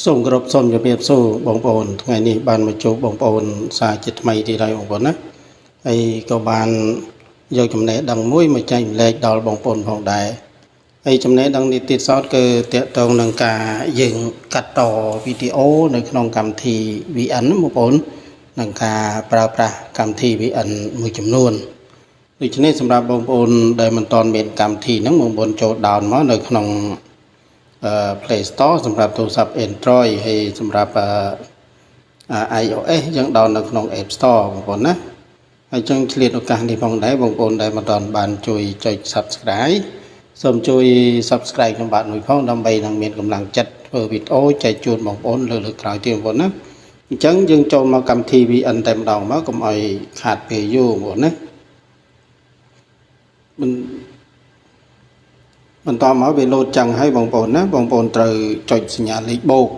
សូមគោរពសូមជម្រាបសួរបងប្អូនថ្ងៃនេះបានមកជួបបងប្អូនសារជាថ្មីទៀតហើយបងប្អូនណាហើយក៏បានយកចំណេះដឹងមួយមកចែកម្លែកដល់បងប្អូនផងដែរហើយចំណេះដឹងនេះទៀតសោតគឺតកតងនឹងការយើងកាត់តវីដេអូនៅក្នុងកម្មវិធី VN បងប្អូននឹងការប្រើប្រាស់កម្មវិធី VN មួយចំនួនដូច្នេះសម្រាប់បងប្អូនដែលមិនទាន់មានកម្មវិធីហ្នឹងបងប្អូនចូល down មកនៅក្នុងPlay Store សម្រាប់ទូរស័ព្ទ Android ហើយសម្រាប់iOS យើងដោននៅក្នុង App Store បងប្អូនណាហើយចឹងឆ្លៀតឱកាសនេះផងដែរបងប្អូនដែលមិនទាន់បានជួយចុច Subscribe សូមជួយ Subscribe ខ្ញុំបាទមួយផងដើម្បីនឹងមានកម្លាំងចិត្តធ្វើវីដេអូចែកជូនបងប្អូនលើក្រោយទៀតបងប្អូនណាអញ្ចឹងយើងចូលមកកម្មវិធី VN តែម្ដងមកកុំឲ្យខាតពេលយូរបងប្អូនណាបន្តមកវាលោតចឹងហើយបងប្អូនណាបងប្អូនត្រូវចុចសញ្ញាលេខបូក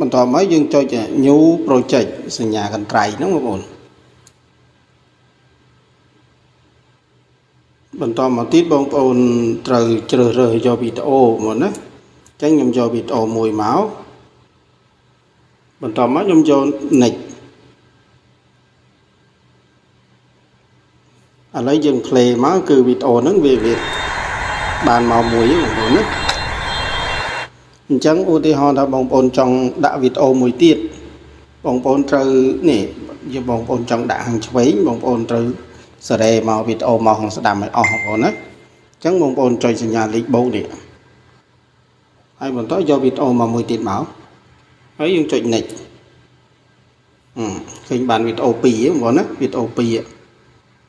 បន្តមកយើងចុច New Project សញ្ញាកន្ត្រៃហ្នឹងបងប្អូនបន្តមកទៀតបងប្អូនត្រូវជ្រើសរើសយកវីដេអូមកណាអញ្ចឹងខ្ញុំយកវីដេអូមួយមកបន្តមកខ្ញុំយក Next ឥឡូវយើង play មកគឺវីដេអូហ្នឹងវាបានមកមួយបងប្អូនណាអញ្ចឹងឧទាហរណ៍ថាបងប្អូនចង់ដាក់វីដេអូមួយទៀតបងប្អូនត្រូវនេះយកបងប្អូនចង់ដាក់ខាងឆ្វេងបងប្អូនត្រូវសារ៉េមកវីដេអូមកខាងស្ដាំឲ្យអស់បងប្អូនណាអញ្ចឹងបងប្អូនចុចសញ្ញាលេខបូកនេះហើយបន្តយកវីដេអូមកមួយទៀតមកហើយយើងចុច next ឃើញបានវីដេអូ2បងប្អូនណាវីដេអូ2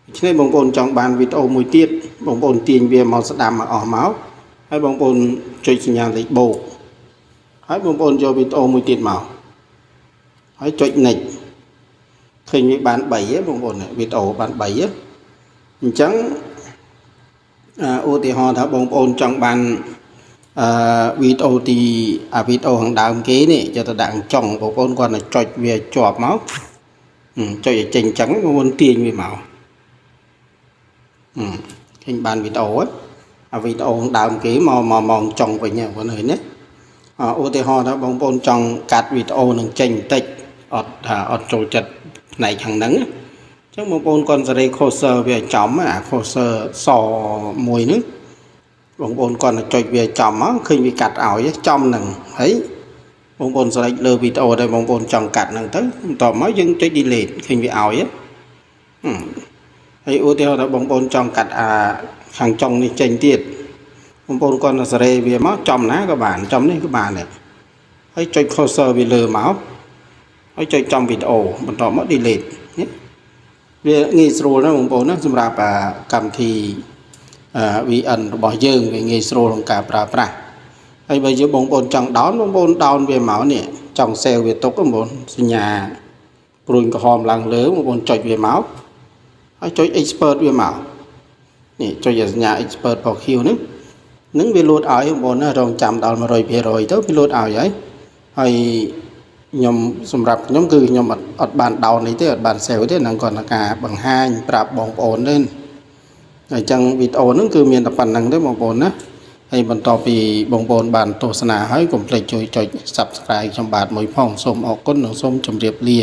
ដូច្នេះបងប្អូនចង់បានវីដេអូមួយទៀតបងប្អូនទាញវាមកស្ដាំមកអស់មកហើយបងប្អូនចុចសញ្ញាលេខបូកហើយបងប្អូនយកវីដេអូមួយទៀតមកហើយចុច next ឃើញវាបាន3បងប្អូនវីដេអូបាន3អញ្ចឹងឧទាហរណ៍ថាបងប្អូនចង់បានវីដេអូទីវីដេអូខាងដើមគេនេះយកទៅដាក់ចុងបងប្អូនគាត់ទៅចុចវាជាប់មកចុចឲ្យចេញអញ្ចឹងបងប្អូនទាញវាមកឃើញបានវីដេអូវីដេអូខាងដើមគេមកចុងវិញបងប្អូនឃើញទេឧទាហរណ៍ថាបងប្អូនចង់កាត់វីដេអូនឹងចេញបន្តិចអត់ចូលចិត្តផ្នែកខាងហ្នឹងអញ្ចឹងបងប្អូនគាត់សេរី cursor វាចំអា cursor សមួយហ្នឹងបងប្អូនគាត់ទៅចុចវាចំមកឃើញវាកាត់ឲ្យចំហ្នឹងហើយបងប្អូនសេរីលើវីដេអូដែលបងប្អូនចង់កាត់ហ្នឹងទៅបន្ទាប់មកយើងចុច delete ឃើញវាឲ្យហើយឧទាហរណ៍ថាបងប្អូនចង់កាត់ខាងចុងនេះចេញទៀតបងប្អូនគាត់ទៅសេរីវាមកចំណាក៏បានចំនេះក៏បានដែរហើយចុច cursor វាលើមកហើយចុចចំវីដេអូបន្តមក delete វាងាយស្រួលណាស់បងប្អូនណាសម្រាប់កម្មវិធី VN របស់យើងវាងាយស្រួលក្នុងការប្រើប្រាស់ហើយបើយើងបងប្អូនចង់ដោនបងប្អូនដោនវាមកនេះចង់ save វាទុកបងប្អូនសញ្ញាព្រួយក្រហមឡើងលើបងប្អូនចុចវាមកហើយចុច export វាមកនេះចុចសញ្ញា export របស់ Q ហ្នឹងវាលោតឲ្យបងប្អូនណារងចាំដល់ 100% ទៅវាលោតឲ្យហើយខ្ញុំសម្រាប់ខ្ញុំគឺខ្ញុំអត់បានដោននេះទេអត់បាន save ទេហ្នឹងគាត់ថាការបង្ហាញប្រាប់បងប្អូនទេអញ្ចឹងវីដេអូហ្នឹងគឺមានតែប៉ុណ្្នឹងទេបងប្អូនណាហើយបន្ទាប់ពីបងប្អូនបានទស្សនាហើយកុំភ្លេចជួយចុច Subscribe ខ្ញុំបាទមួយផងសូមអរគុណនិងសូមជម្រាបលា